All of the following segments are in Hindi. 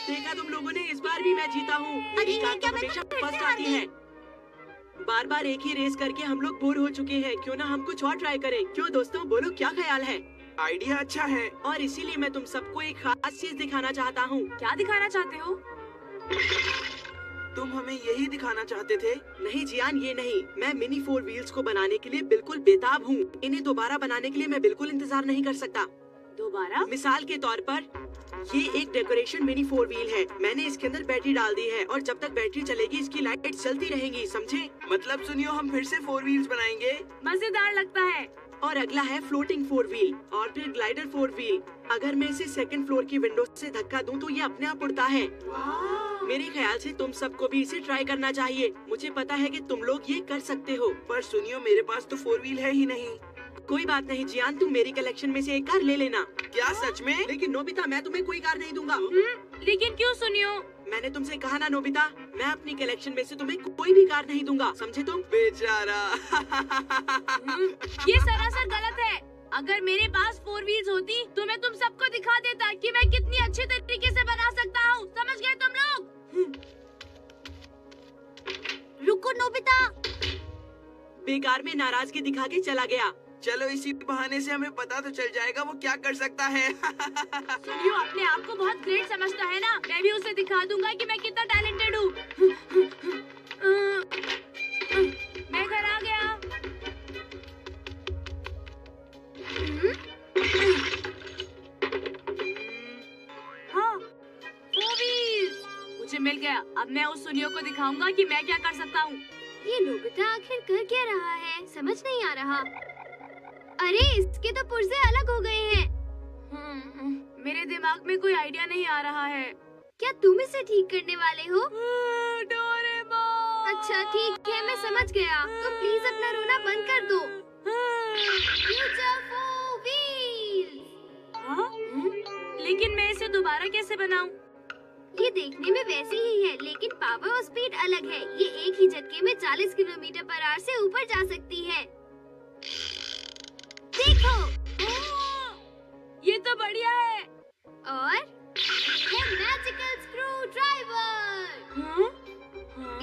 देखा तुम लोगों ने, इस बार भी मैं जीता हूँ। मीका तो हमेशा फर्स्ट आती है। बार बार एक ही रेस करके हम लोग बोर हो चुके हैं, क्यों ना हम कुछ और ट्राई करें। क्यों दोस्तों, बोलो क्या ख्याल है? आइडिया अच्छा है। और इसीलिए मैं तुम सबको एक खास चीज दिखाना चाहता हूँ। क्या दिखाना चाहते हो? तुम हमें यही दिखाना चाहते थे? नहीं जियान, ये नहीं। मैं मिनी 4 व्हील्स को बनाने के लिए बिल्कुल बेताब हूँ। इन्हें दोबारा बनाने के लिए मैं बिल्कुल इंतजार नहीं कर सकता। दोबारा? मिसाल के तौर पर ये एक डेकोरेशन मिनी 4 व्हील है। मैंने इसके अंदर बैटरी डाल दी है और जब तक बैटरी चलेगी इसकी लाइट चलती रहेंगी, समझे? मतलब सुनियो, हम फिर से 4 व्हील्स बनाएंगे। मजेदार लगता है। और अगला है फ्लोटिंग 4 व्हील और फिर ग्लाइडर 4 व्हील। अगर मैं इसे सेकंड फ्लोर की विंडो से धक्का दूं तो ये अपने आप उड़ता है। मेरे ख्याल से तुम सबको भी इसे ट्राई करना चाहिए। मुझे पता है कि तुम लोग ये कर सकते हो। पर सुनियो, मेरे पास तो 4 व्हील है ही नहीं। कोई बात नहीं जियान, तुम मेरी कलेक्शन में से एक कार ले लेना। क्या सच में? लेकिन नोबिता, मैं तुम्हें कोई कार नहीं दूंगा। लेकिन क्यों सुनियो? मैंने तुमसे कहा ना नोबिता, मैं अपनी कलेक्शन में से तुम्हें कोई भी कार नहीं दूंगा, समझे तुम? बेचारा। ये सरासर गलत है। अगर मेरे पास 4 व्हील्स होती तो मैं तुम सबको दिखा देता कि मैं कितनी अच्छे तरीके से बना सकता हूँ। समझ गए तुम लोग? रुको नोबिता। बेकार में नाराजगी दिखा के चला गया। चलो इसी बहाने से हमें पता तो चल जाएगा वो क्या कर सकता है। सुनियो, अपने आप को बहुत ग्रेट समझता है ना? मैं भी उसे दिखा दूंगा कि मैं कितना टैलेंटेड हूँ। मैं घर आ गया। हाँ, 4 व्हील्स मुझे मिल गया। अब मैं उस सुनियो को दिखाऊंगा कि मैं क्या कर सकता हूँ। ये नोबिता आखिर कर क्या रहा है, समझ नहीं आ रहा। अरे इसके तो पुर्जे अलग हो गए हैं। मेरे दिमाग में कोई आइडिया नहीं आ रहा है। क्या तुम इसे ठीक करने वाले हो? डोरेमोन! अच्छा ठीक है, मैं समझ गया। तुम प्लीज अपना रोना बंद कर दो। Future 4 wheels. हाँ? लेकिन मैं इसे दोबारा कैसे बनाऊं? ये देखने में वैसी ही है, लेकिन पावर और स्पीड अलग है। ये एक ही झटके में 40 किलोमीटर पर आवर से ऊपर जा सकती है। देखो, ये तो बढ़िया है। और है मैजिकल स्क्रू ड्राइवर।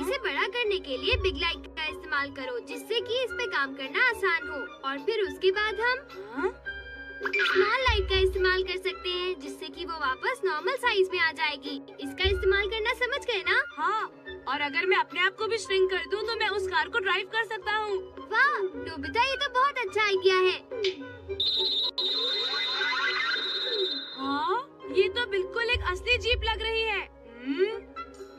इसे बड़ा करने के लिए बिग लाइट का इस्तेमाल करो, जिससे कि इस पे काम करना आसान हो। और फिर उसके बाद हम स्मॉल लाइट का इस्तेमाल कर सकते हैं, जिससे कि वो वापस नॉर्मल साइज में आ जाएगी। इसका इस्तेमाल करना समझ गए ना? हाँ, और अगर मैं अपने आप को भी श्रिंक कर दूं तो मैं उस कार को ड्राइव कर सकता हूँ। वाह नोबिता, ये तो बहुत अच्छा आइडिया है। हाँ, ये तो बिल्कुल एक असली जीप लग रही है।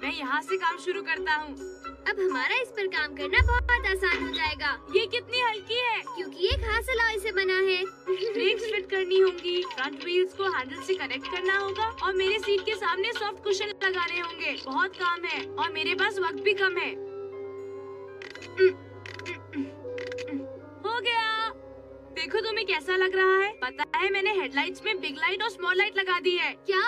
मैं यहाँ से काम शुरू करता हूँ। अब हमारा इस पर काम करना बहुत आसान हो जाएगा। ये कितनी हल्की है, क्योंकि ये खास अलॉय से बना है। ब्रेक्स फिट करनी होंगी, फ्रंट व्हील्स को हैंडल से कनेक्ट करना होगा और मेरे सीट के सामने सॉफ्ट कुशन लगाने होंगे। बहुत काम है और मेरे पास वक्त भी कम है। हो गया। देखो तुम्हें कैसा लग रहा है? पता है मैंने हेडलाइट्स में बिग लाइट और स्मॉल लाइट लगा दी है। क्या?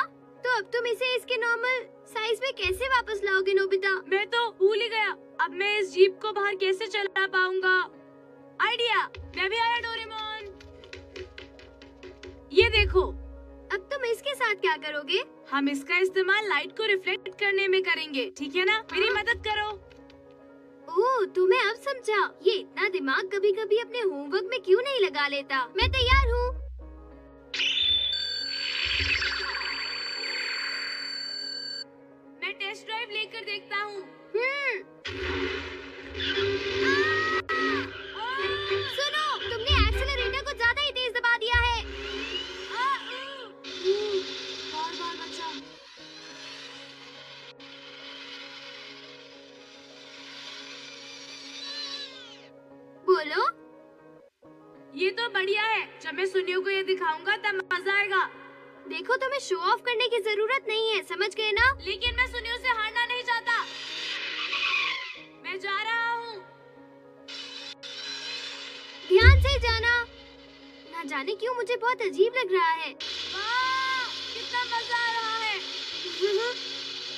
तो अब तुम इसे इसके नॉर्मल साइज में कैसे वापस लाओगे नोबिता? मैं तो भूल ही गया। अब मैं इस जीप को बाहर कैसे चला पाऊंगा? आइडिया, मैं भी आया डोरेमोन। ये देखो। अब तुम इसके साथ क्या करोगे? हम इसका इस्तेमाल लाइट को रिफ्लेक्ट करने में करेंगे, ठीक है ना? मेरी मदद करो। ओह, तुम्हें अब समझा। ये इतना दिमाग कभी कभी अपने होमवर्क में क्यों नहीं लगा लेता? मैं तैयार हूँ। मैं टेस्ट ड्राइव लेकर देखता हूँ। सुनो, तुमने एक्सेलरेटर को ज्यादा ही तेज दबा दिया है। बार बचा। बोलो। ये तो बढ़िया है। जब मैं सुनियो को ये दिखाऊंगा तब मजा आएगा। देखो, तुम्हें शो ऑफ करने की जरूरत नहीं है, समझ गए ना? लेकिन मैं सुनियो से हारना नहीं चाहता। मैं जा रहा हूँ। ध्यान से जाना। ना जाने क्यों मुझे बहुत अजीब लग रहा है। वाह, कितना मजा आ रहा है।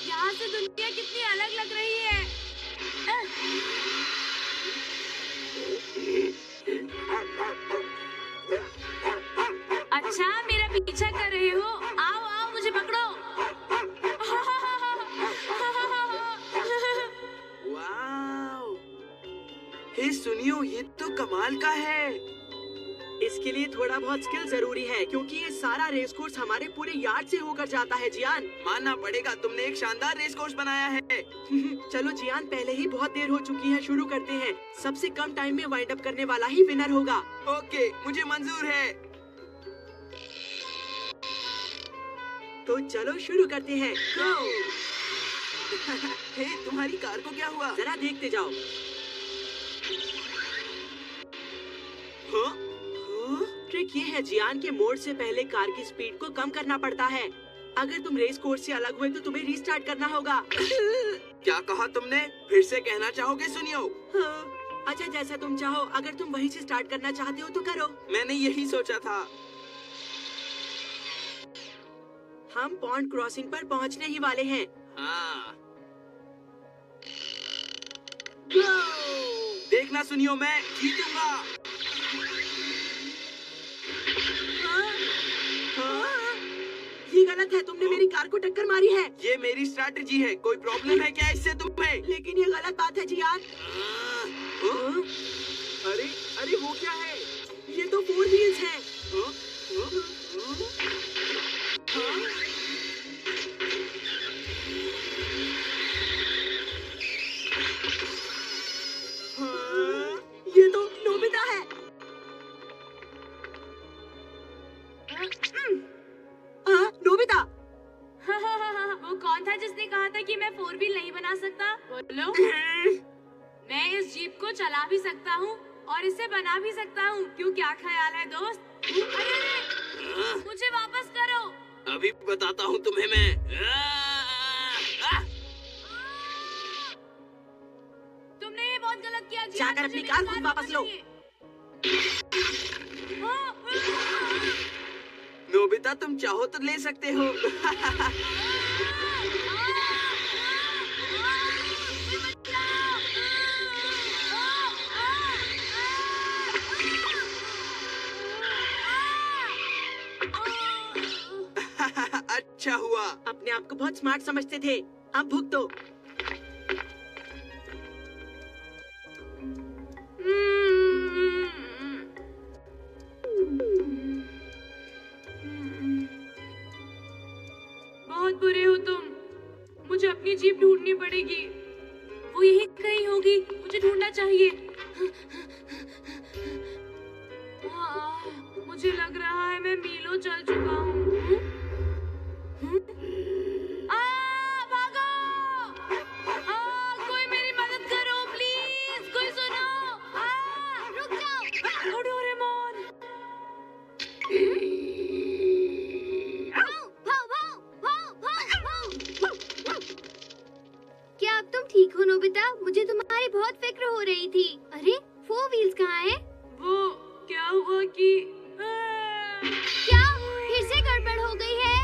यहाँ से दुनिया कितनी अलग लग रही है। अच्छा, मेरा पीछा कर रहे हो? आओ आओ, मुझे पकड़ो। सुनियो, ये तो कमाल का है। इसके लिए थोड़ा बहुत स्किल जरूरी है, क्योंकि ये सारा रेस कोर्स हमारे पूरे यार्ड से होकर जाता है जियान। मानना पड़ेगा, तुमने एक शानदार रेस कोर्स बनाया है। चलो जियान, पहले ही बहुत देर हो चुकी है, शुरू करते हैं। सबसे कम टाइम में वाइंड अप करने वाला ही विनर होगा। ओके, मुझे मंजूर है। तो चलो शुरू करते हैं। गो! हे, तुम्हारी कार को क्या हुआ? जरा देखते जाओ। हाँ? ट्रिक ये है जियान के मोड़ से पहले कार की स्पीड को कम करना पड़ता है। अगर तुम रेस कोर्स से अलग हुए तो तुम्हें रीस्टार्ट करना होगा। क्या कहा तुमने? फिर से कहना चाहोगे सुनियो? हाँ, अच्छा जैसा तुम चाहो। अगर तुम वहीं से स्टार्ट करना चाहते हो तो करो। मैंने यही सोचा था। हम पॉन्ड क्रॉसिंग पर पहुंचने ही वाले हैं। हाँ। देखना सुनियो, मैं जीतूंगा। ये गलत है, तुमने मेरी कार को टक्कर मारी है। ये मेरी स्ट्रैटेजी है। कोई प्रॉब्लम है क्या इससे तुम्हें? लेकिन ये गलत बात है जियान। हाँ? अरे अरे, वो क्या है? ये तो 4 व्हील्स है। हाँ? हाँ? हाँ? ये तो नोबिता है। नोबिता। वो कौन था जिसने कहा था कि मैं 4 व्हील नहीं बना सकता? बोलो। मैं इस जीप को चला भी सकता हूँ और इसे बना भी सकता हूँ। क्यों, क्या ख्याल है दोस्त? अरे, मुझे वापस करो। अभी बताता हूँ तुम्हें मैं। तुमने ये बहुत गलत किया। जाकर अपनी कार खुद वापस लो। नोबिता, तुम चाहो तो ले सकते हो। अच्छा हुआ। अपने आप को बहुत स्मार्ट समझते थे। अब भुगतो। बहुत बुरे हो तुम। मुझे अपनी जीप ढूंढनी पड़ेगी। वो यही कहीं होगी, मुझे ढूंढना चाहिए। मुझे लग रहा है मैं मीलों चल चुका हूँ। भागो! कोई मेरी मदद करो प्लीज, कोई सुनो। रुक जाओ। डोरेमोन! क्या अब तुम ठीक हो नोबिता? मुझे तुम्हारी बहुत फिक्र हो रही थी। अरे, 4 व्हील्स कहाँ है? वो क्या हुआ कि क्या फिर से गड़बड़ हो गई है?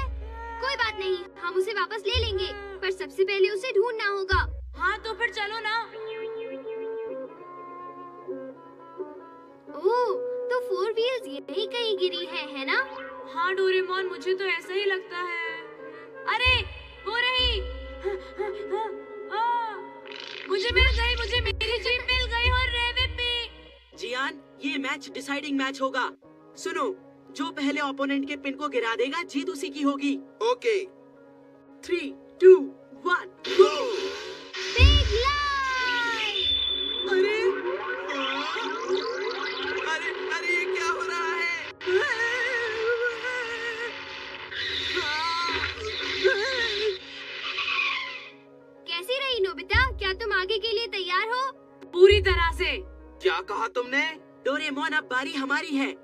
कोई बात नहीं, हम उसे वापस ले लेंगे, पर सबसे पहले उसे ढूंढना होगा। हाँ, तो फिर चलो ना। ओह, तो 4 व्हील्स यहीं कहीं गिरी है ना? हाँ डोरेमोन, मुझे तो ऐसा ही लगता है। अरे, वो रही। मुझे मिल गई, मुझे मेरी जीप मिल गई और रेविप भी। जियान, ये मैच डिसाइडिंग मैच होगा। सुनो, जो पहले ओपोनेंट के पिन को गिरा देगा, जीत उसी की होगी। ओके। 3, 2, 1, गो! Big line! अरे, अरे अरे, ये क्या हो रहा है? कैसी रही नोबिता? क्या तुम आगे के लिए तैयार हो? पूरी तरह से। क्या कहा तुमने? डोरेमोन, अब बारी हमारी है।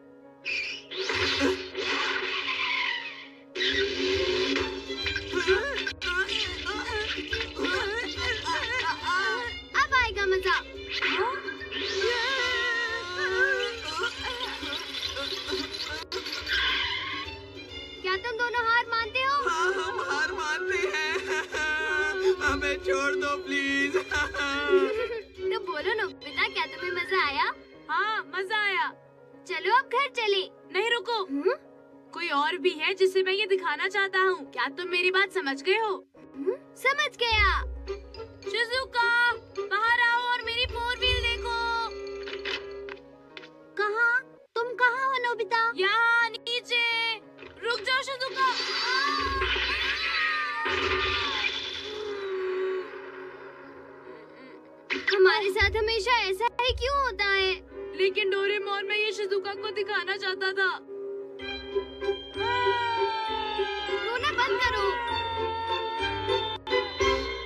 अब आएगा मजा। क्या तुम दोनों हार मानते हो? हाँ, हम हार मानते हैं। हमें छोड़ दो प्लीज। तो बोलो नोबिता, क्या तुम्हें मजा आया? हाँ, मजा आया। चलो अब घर चले। नहीं, रुको। कोई और भी है जिसे मैं ये दिखाना चाहता हूँ। क्या तुम मेरी बात समझ गए हो? समझ गया। शिजुका, बाहर आओ और मेरी 4 व्हील देखो। तुम्हारे साथ हमेशा ऐसा ही क्यों होता है? लेकिन डोरेमोन, मैं ये शिजुका को दिखाना चाहता था।